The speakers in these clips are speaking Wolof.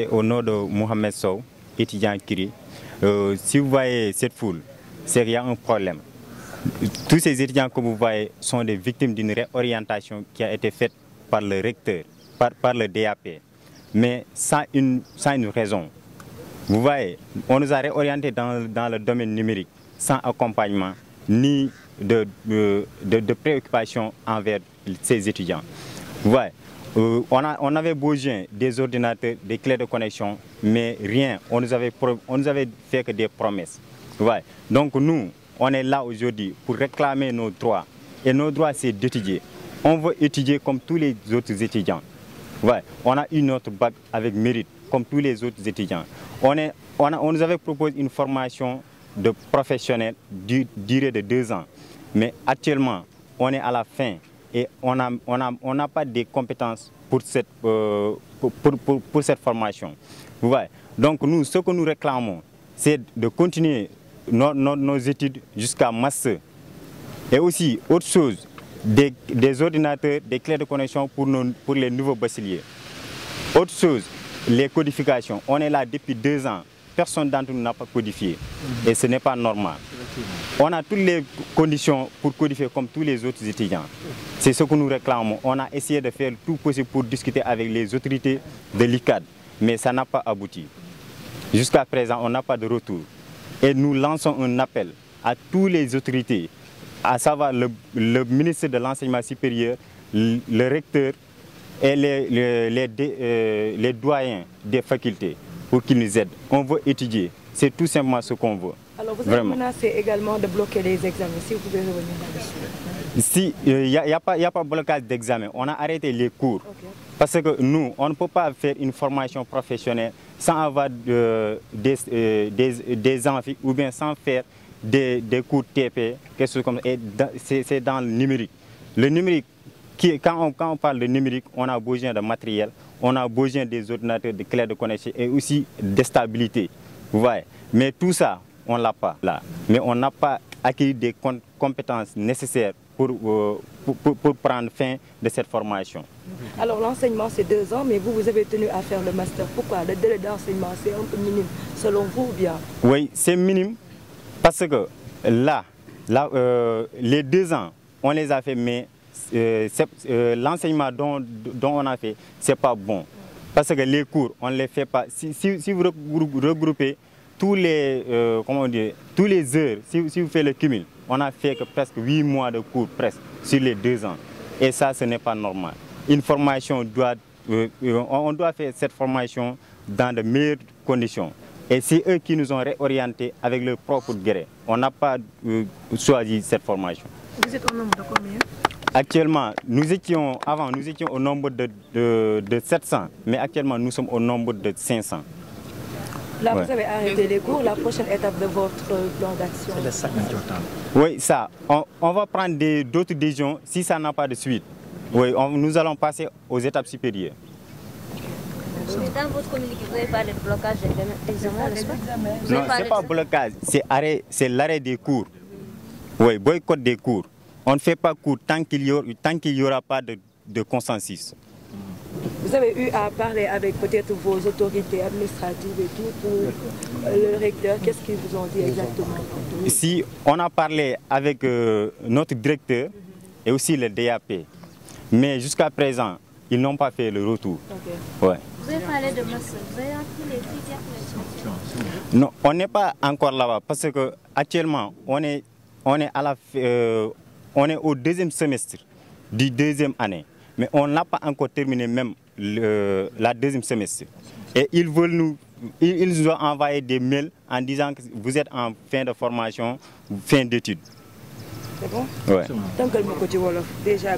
Au nom de Mohamed Sow, étudiant Curie, si vous voyez cette foule, c'est qu'il y a un problème. Tous ces étudiants que vous voyez sont des victimes d'une réorientation qui a été faite par le recteur, par le DAP, mais sans une raison. Vous voyez, on nous a réorientés dans le domaine numérique sans accompagnement ni de préoccupation envers ces étudiants. Vous voyez, on avait besoin des ordinateurs, des clés de connexion, mais rien. On nous avait fait que des promesses. Ouais. Donc nous, on est là aujourd'hui pour réclamer nos droits. Et nos droits, c'est d'étudier. On veut étudier comme tous les autres étudiants. Ouais. On a eu notre bac avec mérite, comme tous les autres étudiants. On nous avait proposé une formation de professionnel durée de 2 ans. Mais actuellement, on est à la fin. Et on n'a pas de compétences pour cette formation. Vous voyez? Donc nous, ce que nous réclamons, c'est de continuer nos études jusqu'à master. Et aussi, autre chose, des ordinateurs, des clés de connexion pour les nouveaux bacheliers. Autre chose, les codifications. On est là depuis 2 ans. Personne d'entre nous n'a pas codifié. Et ce n'est pas normal. On a toutes les conditions pour codifier comme tous les autres étudiants. C'est ce que nous réclamons. On a essayé de faire tout possible pour discuter avec les autorités de l'ICAD, mais ça n'a pas abouti. Jusqu'à présent, on n'a pas de retour. Et nous lançons un appel à toutes les autorités, à savoir le ministre de l'Enseignement supérieur, le recteur et les doyens des facultés pour qu'ils nous aident. On veut étudier. C'est tout simplement ce qu'on veut. Alors vous avez menacé également de bloquer les examens, si vous pouvez revenir là-dessus. Si, il n'y a pas de blocage d'examen, on a arrêté les cours. Okay. Parce que nous, on ne peut pas faire une formation professionnelle sans avoir des amphis ou bien sans faire des cours TP, quelque chose comme ça. C'est dans le numérique. Le numérique, quand on parle de numérique, on a besoin de matériel, on a besoin des ordinateurs, des clés de connexion et aussi de stabilité. Vous voyez. Mais tout ça, on ne l'a pas là. Mais on n'a pas acquis des compétences nécessaires pour prendre fin de cette formation. Alors l'enseignement c'est 2 ans, mais vous avez tenu à faire le master. Pourquoi? Le délai d'enseignement c'est un peu minime selon vous ou bien? Oui, c'est minime parce que là les 2 ans, on les a fait, mais l'enseignement dont on a fait, ce n'est pas bon. Parce que les cours, on ne les fait pas. Si vous regroupez tous les heures, si vous faites le cumul, on a fait que presque 8 mois de cours presque sur les 2 ans. Et ça, ce n'est pas normal. Une formation on doit faire cette formation dans de meilleures conditions. Et c'est eux qui nous ont réorientés avec leur propre gré. On n'a pas choisi cette formation. Vous êtes au nombre de combien? Actuellement, avant nous étions au nombre de 700, mais actuellement nous sommes au nombre de 500. Là, vous avez arrêté les cours. La prochaine étape de votre plan d'action? C'est le sac total. Oui, ça. On va prendre d'autres décisions si ça n'a pas de suite. Oui, nous allons passer aux étapes supérieures. Dans votre communiqué, vous avez parlé de blocage d'examen, n'est-ce pas? Non, ce n'est pas blocage, c'est l'arrêt des cours. Oui, boycott des cours. On ne fait pas cours tant qu'il n'y aura pas de consensus. Vous avez eu à parler avec peut-être vos autorités administratives et tout pour le recteur. Qu'est-ce qu'ils vous ont dit exactement? Si on a parlé avec notre directeur et aussi le DAP, mais jusqu'à présent, ils n'ont pas fait le retour. Okay. Ouais. Vous avez parlé de master, vous avez appris les critères pour les... Non, on n'est pas encore là-bas parce que actuellement, on est au 2e semestre du 2e année. Mais on n'a pas encore terminé même la 2e semestre. Et ils nous ont envoyé des mails en disant que vous êtes en fin de formation, fin d'études. C'est bon? Oui. Donc, déjà,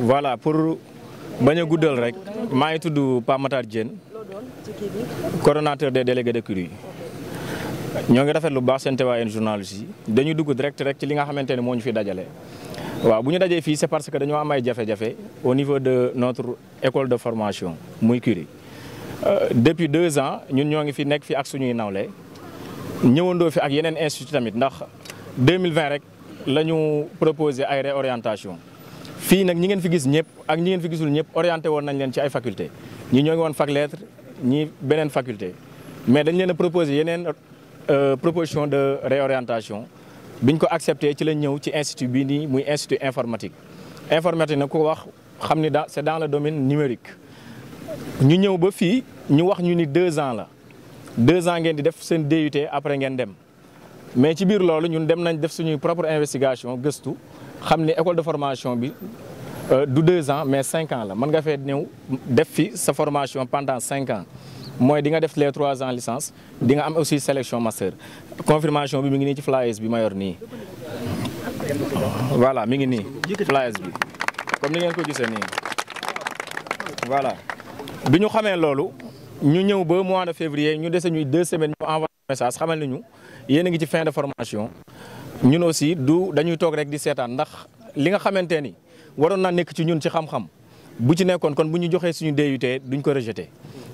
voilà, pour bañ guddal rek, maa ngi tudd Pa Matar Diène, coordonnateur des délégués de Curie. ñoo ngi rafetlu bu baax seen teewaay journaliste yi dañu dugg direct rek ci li nga xamante ne moo ñu fi dajale. waaw bu ñu dajee fii c'est parce que dañoo am ay jafe-jafe au niveau de notre école de formation muy Curie. Depuis 2 ans ñun ñoo ngi fi nekk fi ak suñuy nawle ñëwandoo fi ak yeneen institut tamit ndax 2020 rek la ñu proposé ay réorientation fii nag ñi ngeen fi gis ñëpp ak ñi ngeen fi gisul ñëpp orienté woon nañ leen ci ay faculté ñii ñoo ngi woon fac lettres ñii beneen faculté mais dañ leen a proposé yeneen proposition de réorientation biñ ko accepté ci la ñëw ci institut bii nii muy institut informatique nag ku wax xam ni c'est dans le domaine numérique ñu ñëw ba fii ñu wax ñu ni 2 ans la 2 ans ngeen di def seen DUT après ngeen dem mais ci biir loolu ñun dem nañ def suñuy propre investigation gëstu xam ni école de formation bi du 2 ans mais 5 ans la mën nga fee ñëw def fi sa formation pendant 5 ans mooy di nga def les 3 ans licence di nga am aussi sélection master confirmation bi mi ngi nii ci flyers bi ma yor nii voilà mi ngi nii flyers bi comme ni ngeen ko gisee nii voilà bi ñu xamee loolu ñu ñëw ba mois de février ñu dese ñuy 2 semaines ñu envoyé message xamal nañu yéen a ngi ci fin de formation ñun aussi dañuy toog rek di seetaan ndax li nga xamante ni waroon na nekk ci ñun ci xam-xam bu ci nekkoon kon bu ñu joxee suñu DUT duñ ko rejeté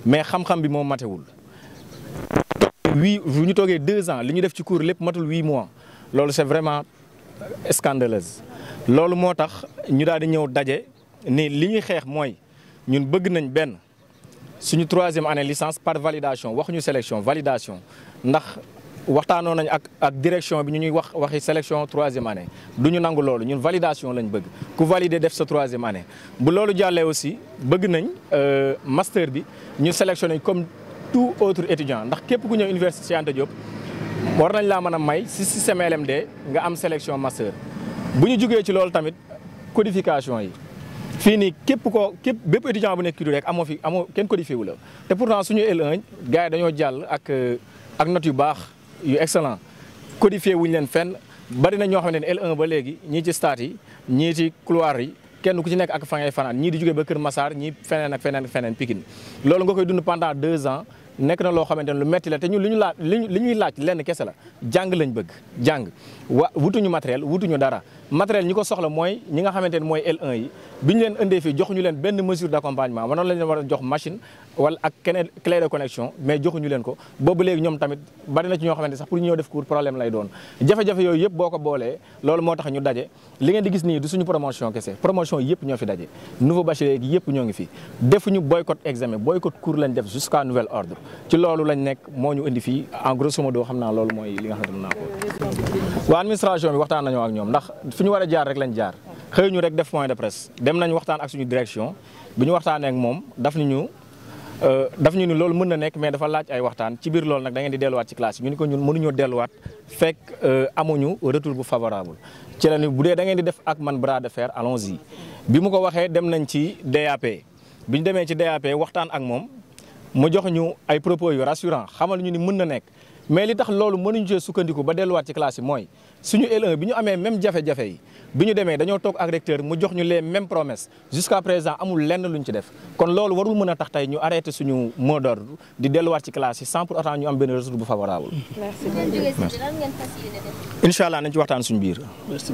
mais xam-xam bi moom matewul. bu ñu toogee 2 ans li ñu def ci cours lépp matul 8 mois loolu c'est vraiment scandaleuse loolu moo tax ñu daal di ñëw daje ni li ñuy xeex mooy ñun bëgg nañ benn suñu 3e année licence par validation waxuñu sélection validation ndax waxtaanoo nañ ak direction bi ñu ñuy waxi sélection 3e année du ñu nangu loolu ñun validation lañ bëgg ku valider def sa 3e année. bu loolu jàllee aussi bëgg nañ master bi ñu sélectionné comme tout autre étudiant ndax képp ku ñëw université Cheikh Anta Diop war nañ laa mën a may si système LMD nga am sélection master. bu ñu jugee ci loolu tamit codification yi fii nii bépp étudiant bu nekk CUDI rek amoo kenn codifié wu la te pourtant suñu L1 gars yi dañoo jàll ak note yu baax yu excellent codifié wuñ leen fenn bari na ñoo xamante ne L1 ba léegi ñii ci stade yi ñii ci couloir yi kenn ku ci nekk ak fa ngay fanaan ñii di jógee ba Kër Massar ñii feneen ak feneen Pikine loolu nga koy dund pendant 2 ans nekk na loo xamante ne lu metti la te ñun li ñuy laaj lenn kese la jàng lañ bëgg jàng wutuñu matériel wutuñu dara matériel ñi ko soxla mooy ñi nga xamante ne mooy L1 yi bi ñu leen indee fii joxuñu leen benn mesure d'accompagnement wanoon lañ leen war a jox machine wala ak keneen clé de connexion mais joxuñu leen ko boobu léegi ñoom tamit bari na ci ñoo xamante sax pour ñu ñëw def cours problème lay doon jafe-jafe yooyu yëpp boo ko boolee loolu moo tax ñu daje li ngeen di gis nii du suñu promotion kese promotion yëpp ñoo fi daje nouveau bachelier gi yëpp ñoo ngi fi defuñu boycott examen boycott cours lañ def jusqu'à nouvel ordre ci loolu lañ nekk moo ñu indi fii en grosso modo xam naa loolu mooy li nga xam ne naa ko waa administration bi waxtaan nañoo ak ñoom ndax fi ñu war a jaar rek lañ jaar xëy ñu rek def point de presse dem nañ waxtaan ak suñu direction bi ñu waxtaanee ak moom daf ñu ni loolu mën na nekk mais dafa laaj ay waxtaan ci biir loolu nag da ngeen di delluwaat ci classe yi ñu ni ko ñun mënuñoo delluwaat fekk amuñu retour bu favorable ci la ni bu dee da ngeen di def ak man bras de fer allons-y bi mu ko waxee dem nañ ci DAP bi ñu demee ci DAP waxtaan ak moom mu jox ñu ay propos yu rassurant xamal ñu ni mën na nekk mais li tax loolu mënuñu cee sukkandiku ba delluwaat ci classe yi mooy suñu L1 bi ñu amee même jafe-jafe yi bi ñu demee dañoo toog ak recteur mu jox ñu les mêmes promesses jusqu'à présent amul lenn luñ ci def kon loolu warul mën a tax tey ñu arrêté suñu mot d'ordre di delluwaat ci classe yi sans pour autant ñu am benn retour bu favorable. Merci. Incha allah nañ ci waxtaan suñu biir. Merci.